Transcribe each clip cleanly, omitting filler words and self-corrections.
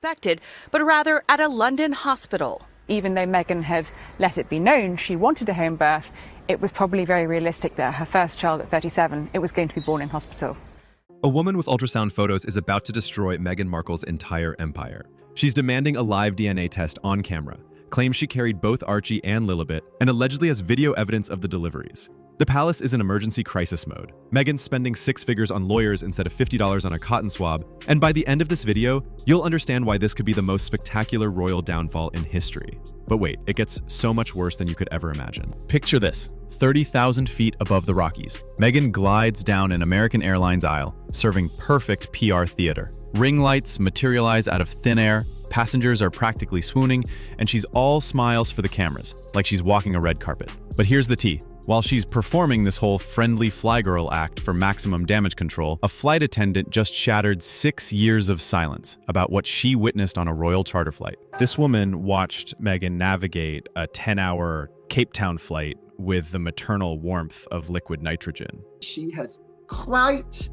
expected, but rather at a London hospital. Even though Meghan had let it be known she wanted a home birth, it was probably very realistic that her first child at 37, it was going to be born in hospital. A woman with ultrasound photos is about to destroy Meghan Markle's entire empire. She's demanding a live DNA test on camera, claims she carried both Archie and Lilibet, and allegedly has video evidence of the deliveries. The palace is in emergency crisis mode. Meghan's spending 6 figures on lawyers instead of $50 on a cotton swab, and by the end of this video, you'll understand why this could be the most spectacular royal downfall in history. But wait, it gets so much worse than you could ever imagine. Picture this: 30,000 feet above the Rockies, Meghan glides down an American Airlines aisle, serving perfect PR theater. Ring lights materialize out of thin air, passengers are practically swooning, and she's all smiles for the cameras, like she's walking a red carpet. But here's the tea. While she's performing this whole friendly fly girl act for maximum damage control, a flight attendant just shattered 6 years of silence about what she witnessed on a royal charter flight. This woman watched Meghan navigate a 10-hour Cape Town flight with the maternal warmth of liquid nitrogen. She has quite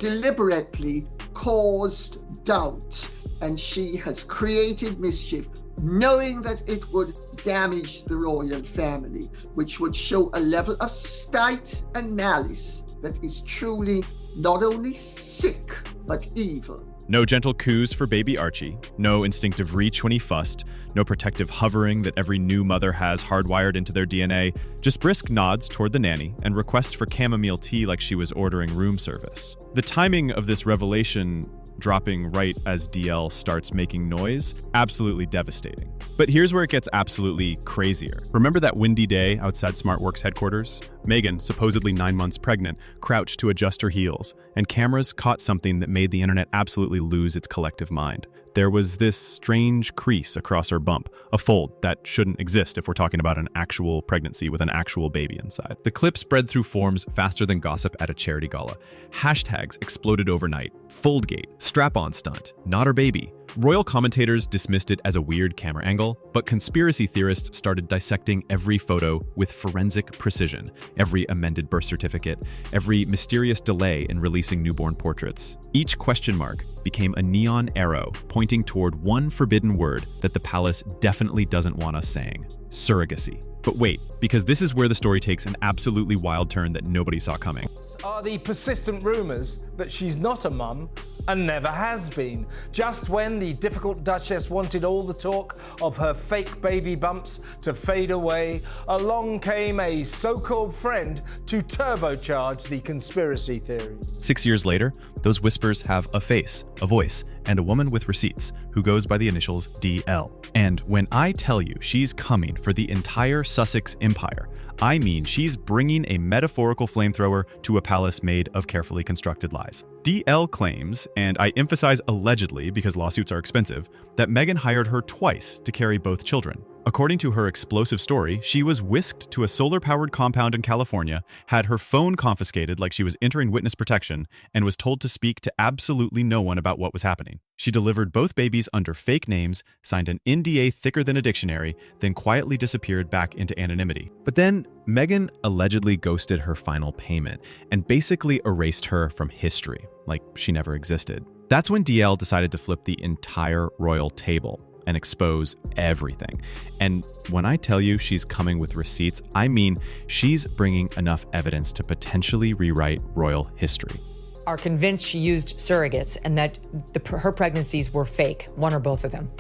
deliberately caused doubt, and she has created mischief, knowing that it would damage the royal family, which would show a level of spite and malice that is truly not only sick, but evil. No gentle coos for baby Archie, no instinctive reach when he fussed, no protective hovering that every new mother has hardwired into their DNA, just brisk nods toward the nanny and requests for chamomile tea like she was ordering room service. The timing of this revelation dropping right as DL starts making noise, absolutely devastating. But here's where it gets absolutely crazier. Remember that windy day outside SmartWorks headquarters? Meghan, supposedly 9 months pregnant, crouched to adjust her heels, and cameras caught something that made the internet absolutely lose its collective mind. There was this strange crease across her bump, a fold that shouldn't exist if we're talking about an actual pregnancy with an actual baby inside. The clip spread through forums faster than gossip at a charity gala. Hashtags exploded overnight. Foldgate, strap-on stunt, not her baby. Royal commentators dismissed it as a weird camera angle, but conspiracy theorists started dissecting every photo with forensic precision, every amended birth certificate, every mysterious delay in releasing newborn portraits. Each question mark became a neon arrow pointing toward one forbidden word that the palace definitely doesn't want us saying: surrogacy. But wait, because this is where the story takes an absolutely wild turn that nobody saw coming. Are the persistent rumors that she's not a mum and never has been. Just when the difficult Duchess wanted all the talk of her fake baby bumps to fade away, along came a so-called friend to turbocharge the conspiracy theories. 6 years later, those whispers have a face, a voice, and a woman with receipts who goes by the initials DL. And when I tell you she's coming for the entire Sussex empire, I mean she's bringing a metaphorical flamethrower to a palace made of carefully constructed lies. DL claims, and I emphasize allegedly because lawsuits are expensive, that Meghan hired her twice to carry both children. According to her explosive story, she was whisked to a solar-powered compound in California, had her phone confiscated like she was entering witness protection, and was told to speak to absolutely no one about what was happening. She delivered both babies under fake names, signed an NDA thicker than a dictionary, then quietly disappeared back into anonymity. But then, Meghan allegedly ghosted her final payment and basically erased her from history, like she never existed. That's when DL decided to flip the entire royal table and expose everything. And when I tell you she's coming with receipts, I mean she's bringing enough evidence to potentially rewrite royal history. Are convinced she used surrogates and that her pregnancies were fake, one or both of them.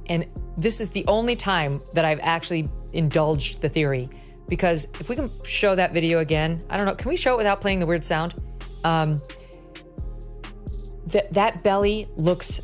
And this is the only time that I've actually indulged the theory, because if we can show that video again, I don't know, can we show it without playing the weird sound? That belly looks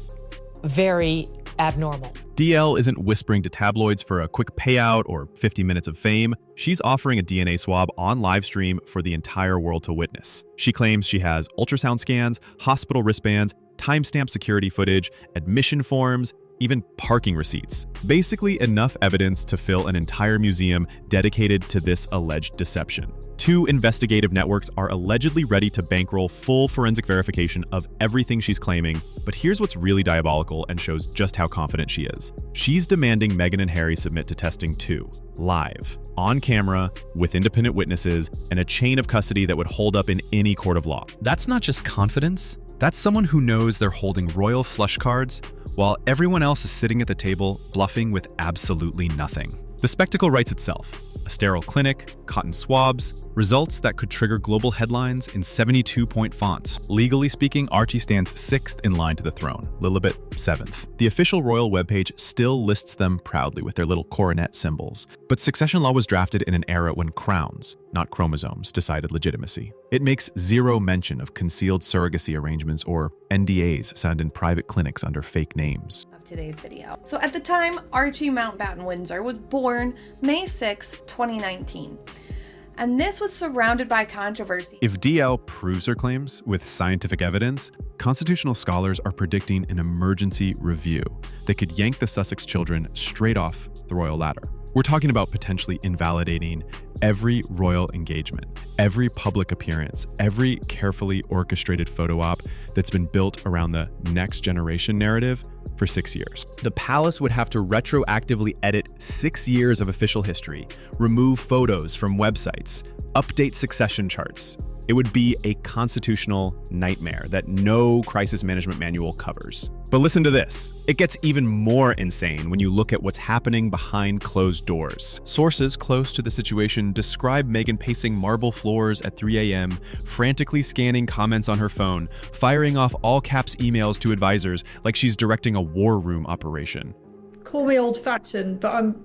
very abnormal. DL isn't whispering to tabloids for a quick payout or 50 minutes of fame. She's offering a DNA swab on live stream for the entire world to witness. She claims she has ultrasound scans, hospital wristbands, timestamp security footage, admission forms, even parking receipts. Basically enough evidence to fill an entire museum dedicated to this alleged deception. 2 investigative networks are allegedly ready to bankroll full forensic verification of everything she's claiming, but here's what's really diabolical and shows just how confident she is. She's demanding Meghan and Harry submit to testing too, live, on camera, with independent witnesses, and a chain of custody that would hold up in any court of law. That's not just confidence, that's someone who knows they're holding royal flush cards while everyone else is sitting at the table bluffing with absolutely nothing. The spectacle writes itself. A sterile clinic, cotton swabs, results that could trigger global headlines in 72-point font. Legally speaking, Archie stands 6th in line to the throne, Lilibet 7th. The official royal webpage still lists them proudly with their little coronet symbols. But succession law was drafted in an era when crowns, not chromosomes, decided legitimacy. It makes zero mention of concealed surrogacy arrangements or NDAs signed in private clinics under fake names. Today's video. So at the time, Archie Mountbatten Windsor was born May 6, 2019. And this was surrounded by controversy. If DL proves her claims with scientific evidence, constitutional scholars are predicting an emergency review that could yank the Sussex children straight off the royal ladder. We're talking about potentially invalidating every royal engagement, every public appearance, every carefully orchestrated photo op that's been built around the next generation narrative for 6 years. The palace would have to retroactively edit 6 years of official history, remove photos from websites, update succession charts. It would be a constitutional nightmare that no crisis management manual covers. But listen to this. It gets even more insane when you look at what's happening behind closed doors. Sources close to the situation describe Meghan pacing marble floors at 3 a.m., frantically scanning comments on her phone, firing off all-caps emails to advisors like she's directing a war room operation. Call me old-fashioned, but I'm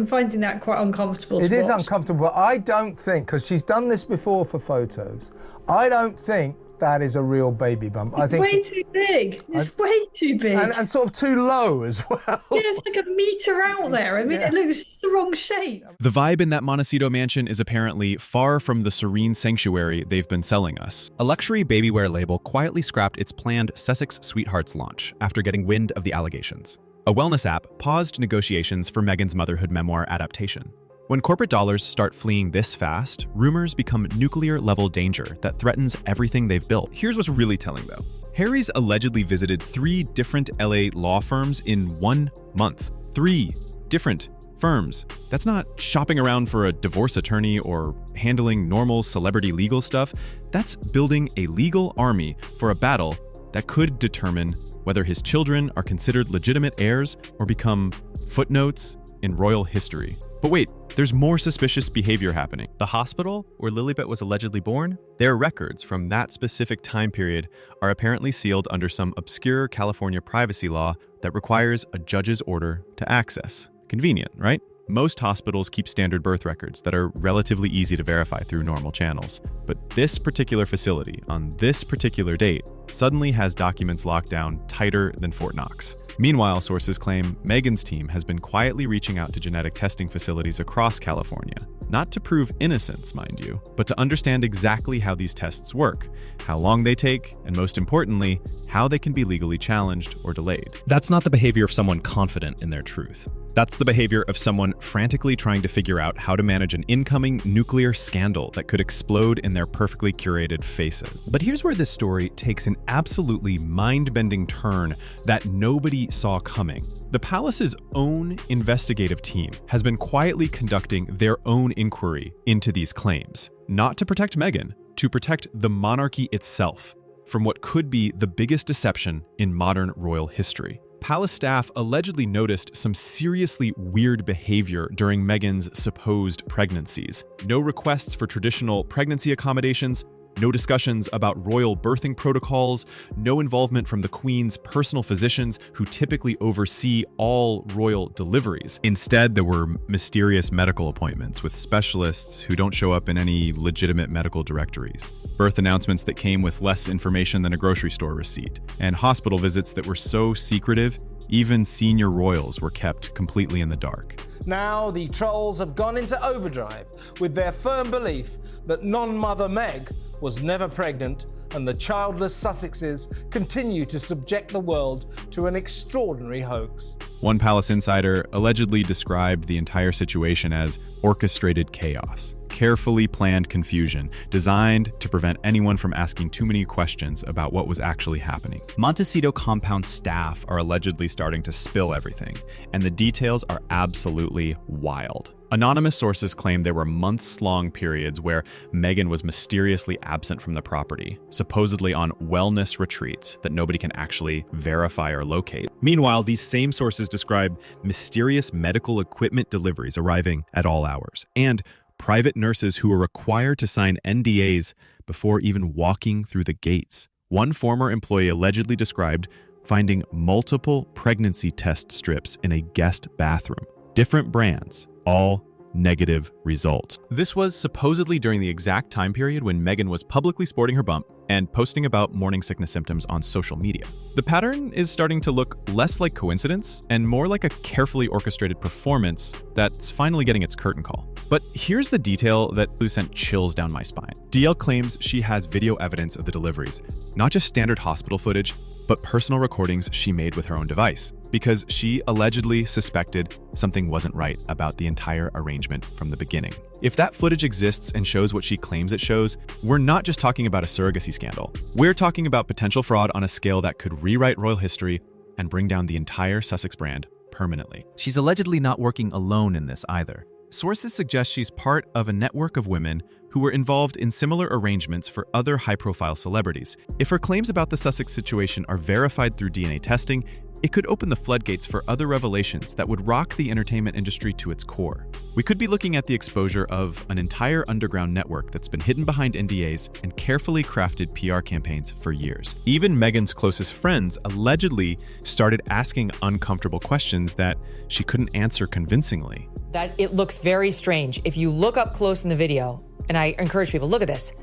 finding that quite uncomfortable. It is watch. uncomfortable, but I don't think, because she's done this before for photos, I don't think that is a real baby bump. I think way too big. It's way too big. And sort of too low as well. Yeah, it's like a meter out there. I mean, It looks the wrong shape. The vibe in that Montecito mansion is apparently far from the serene sanctuary they've been selling us. A luxury baby wear label quietly scrapped its planned Sussex Sweethearts launch after getting wind of the allegations. A wellness app paused negotiations for Meghan's motherhood memoir adaptation. When corporate dollars start fleeing this fast, rumors become nuclear-level danger that threatens everything they've built. Here's what's really telling, though. Harry's allegedly visited 3 different LA law firms in 1 month. 3 different firms. That's not shopping around for a divorce attorney or handling normal celebrity legal stuff. That's building a legal army for a battle that could determine whether his children are considered legitimate heirs or become footnotes in royal history. But wait, there's more suspicious behavior happening. The hospital where Lilibet was allegedly born, their records from that specific time period are apparently sealed under some obscure California privacy law that requires a judge's order to access. Convenient, right? Most hospitals keep standard birth records that are relatively easy to verify through normal channels. But this particular facility, on this particular date, suddenly has documents locked down tighter than Fort Knox. Meanwhile, sources claim Meghan's team has been quietly reaching out to genetic testing facilities across California. Not to prove innocence, mind you, but to understand exactly how these tests work, how long they take, and most importantly, how they can be legally challenged or delayed. That's not the behavior of someone confident in their truth. That's the behavior of someone frantically trying to figure out how to manage an incoming nuclear scandal that could explode in their perfectly curated faces. But here's where this story takes an absolutely mind-bending turn that nobody saw coming. The palace's own investigative team has been quietly conducting their own inquiry into these claims, not to protect Meghan, to protect the monarchy itself from what could be the biggest deception in modern royal history. Palace staff allegedly noticed some seriously weird behavior during Meghan's supposed pregnancies. No requests for traditional pregnancy accommodations, no discussions about royal birthing protocols, no involvement from the Queen's personal physicians who typically oversee all royal deliveries. Instead, there were mysterious medical appointments with specialists who don't show up in any legitimate medical directories, birth announcements that came with less information than a grocery store receipt, and hospital visits that were so secretive, even senior royals were kept completely in the dark. Now the trolls have gone into overdrive with their firm belief that non-mother Meg was never pregnant, and the childless Sussexes continue to subject the world to an extraordinary hoax. One palace insider allegedly described the entire situation as orchestrated chaos. carefully planned confusion designed to prevent anyone from asking too many questions about what was actually happening. Montecito compound staff are allegedly starting to spill everything, and the details are absolutely wild. Anonymous sources claim there were months-long periods where Meghan was mysteriously absent from the property, supposedly on wellness retreats that nobody can actually verify or locate. Meanwhile, these same sources describe mysterious medical equipment deliveries arriving at all hours, and private nurses who were required to sign NDAs before even walking through the gates. One former employee allegedly described finding multiple pregnancy test strips in a guest bathroom. Different brands, all negative results. This was supposedly during the exact time period when Meghan was publicly sporting her bump and posting about morning sickness symptoms on social media. The pattern is starting to look less like coincidence and more like a carefully orchestrated performance that's finally getting its curtain call. But here's the detail that sent chills down my spine. DL claims she has video evidence of the deliveries, not just standard hospital footage, but personal recordings she made with her own device, because she allegedly suspected something wasn't right about the entire arrangement from the beginning. If that footage exists and shows what she claims it shows, we're not just talking about a surrogacy scandal. We're talking about potential fraud on a scale that could rewrite royal history and bring down the entire Sussex brand permanently. She's allegedly not working alone in this either. Sources suggest she's part of a network of women who were involved in similar arrangements for other high-profile celebrities. If her claims about the Sussex situation are verified through DNA testing, it could open the floodgates for other revelations that would rock the entertainment industry to its core. We could be looking at the exposure of an entire underground network that's been hidden behind NDAs and carefully crafted PR campaigns for years. Even Meghan's closest friends allegedly started asking uncomfortable questions that she couldn't answer convincingly. That it looks very strange. If you look up close in the video, and I encourage people, look at this.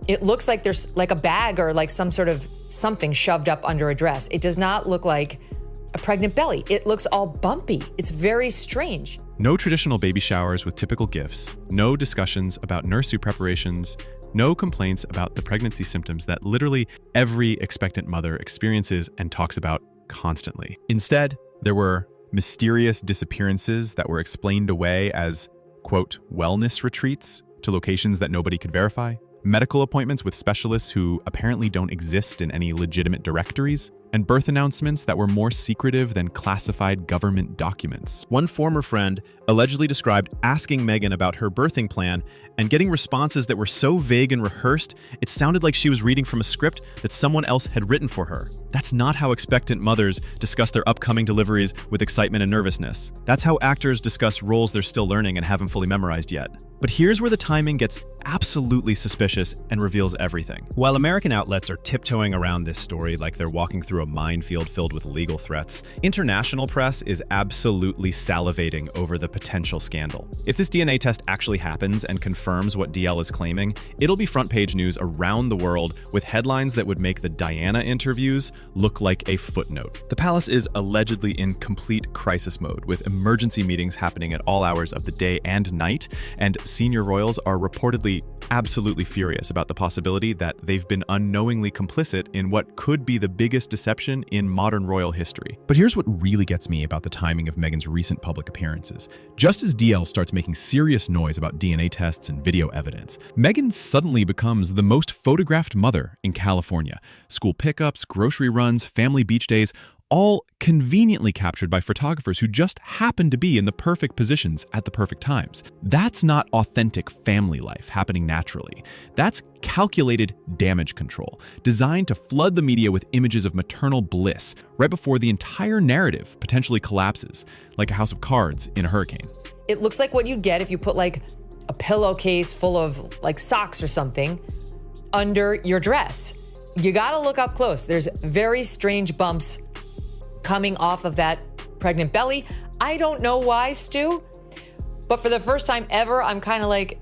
It looks like there's like a bag or like some sort of something shoved up under a dress. It does not look like a pregnant belly. It looks all bumpy. It's very strange. No traditional baby showers with typical gifts, no discussions about nursery preparations, no complaints about the pregnancy symptoms that literally every expectant mother experiences and talks about constantly. Instead, there were mysterious disappearances that were explained away as, quote, wellness retreats to locations that nobody could verify, medical appointments with specialists who apparently don't exist in any legitimate directories, and birth announcements that were more secretive than classified government documents. One former friend allegedly described asking Meghan about her birthing plan and getting responses that were so vague and rehearsed, it sounded like she was reading from a script that someone else had written for her. That's not how expectant mothers discuss their upcoming deliveries with excitement and nervousness. That's how actors discuss roles they're still learning and haven't fully memorized yet. But here's where the timing gets absolutely suspicious and reveals everything. While American outlets are tiptoeing around this story like they're walking through a minefield filled with legal threats, international press is absolutely salivating over the potential scandal. If this DNA test actually happens and confirms what DL is claiming, it'll be front page news around the world with headlines that would make the Diana interviews look like a footnote. The palace is allegedly in complete crisis mode, with emergency meetings happening at all hours of the day and night, and senior royals are reportedly absolutely furious about the possibility that they've been unknowingly complicit in what could be the biggest deception in modern royal history. But here's what really gets me about the timing of Meghan's recent public appearances. Just as DL starts making serious noise about DNA tests and video evidence, Meghan suddenly becomes the most photographed mother in California. School pickups, grocery runs, family beach days, all conveniently captured by photographers who just happen to be in the perfect positions at the perfect times. That's not authentic family life happening naturally. That's calculated damage control, designed to flood the media with images of maternal bliss right before the entire narrative potentially collapses, like a house of cards in a hurricane. It looks like what you'd get if you put like a pillowcase full of like socks or something under your dress. You gotta look up close. There's very strange bumps coming off of that pregnant belly. I don't know why, Stu, but for the first time ever, I'm kind of like,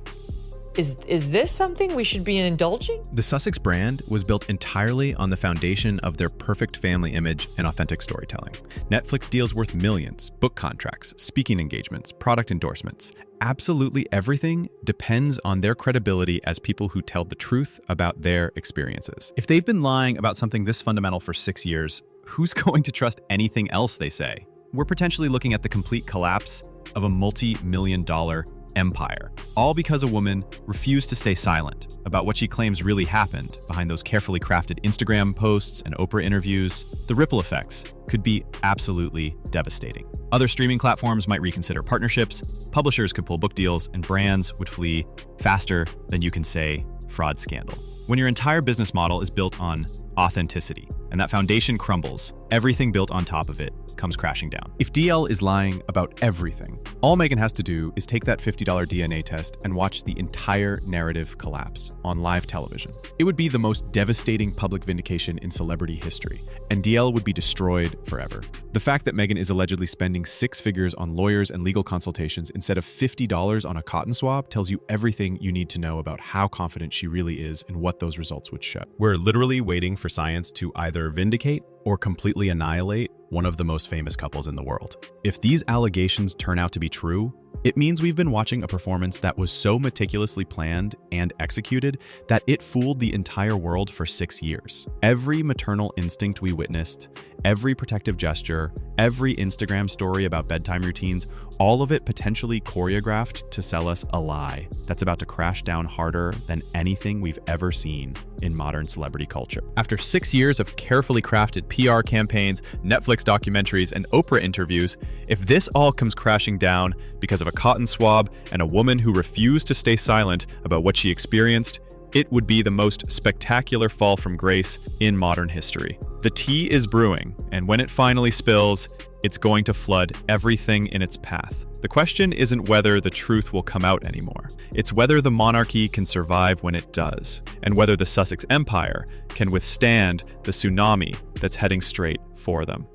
is this something we should be indulging? The Sussex brand was built entirely on the foundation of their perfect family image and authentic storytelling. Netflix deals worth millions, book contracts, speaking engagements, product endorsements. Absolutely everything depends on their credibility as people who tell the truth about their experiences. If they've been lying about something this fundamental for 6 years, who's going to trust anything else they say? We're potentially looking at the complete collapse of a multi-million-dollar empire. All because a woman refused to stay silent about what she claims really happened behind those carefully crafted Instagram posts and Oprah interviews. The ripple effects could be absolutely devastating. Other streaming platforms might reconsider partnerships, publishers could pull book deals, and brands would flee faster than you can say fraud scandal. When your entire business model is built on authenticity and that foundation crumbles, everything built on top of it comes crashing down. If DL is lying about everything, all Meghan has to do is take that $50 DNA test and watch the entire narrative collapse on live television. It would be the most devastating public vindication in celebrity history, and DL would be destroyed forever. The fact that Meghan is allegedly spending 6 figures on lawyers and legal consultations instead of $50 on a cotton swab tells you everything you need to know about how confident she really is and what those results would show. We're literally waiting for science to either vindicate or completely annihilate one of the most famous couples in the world. If these allegations turn out to be true, it means we've been watching a performance that was so meticulously planned and executed that it fooled the entire world for 6 years. Every maternal instinct we witnessed, every protective gesture, every Instagram story about bedtime routines, all of it potentially choreographed to sell us a lie that's about to crash down harder than anything we've ever seen in modern celebrity culture. After 6 years of carefully crafted PR campaigns, Netflix documentaries, and Oprah interviews, if this all comes crashing down because of a cotton swab and a woman who refused to stay silent about what she experienced, it would be the most spectacular fall from grace in modern history. The tea is brewing, and when it finally spills, it's going to flood everything in its path. The question isn't whether the truth will come out anymore. It's whether the monarchy can survive when it does, and whether the Sussex Empire can withstand the tsunami that's heading straight for them.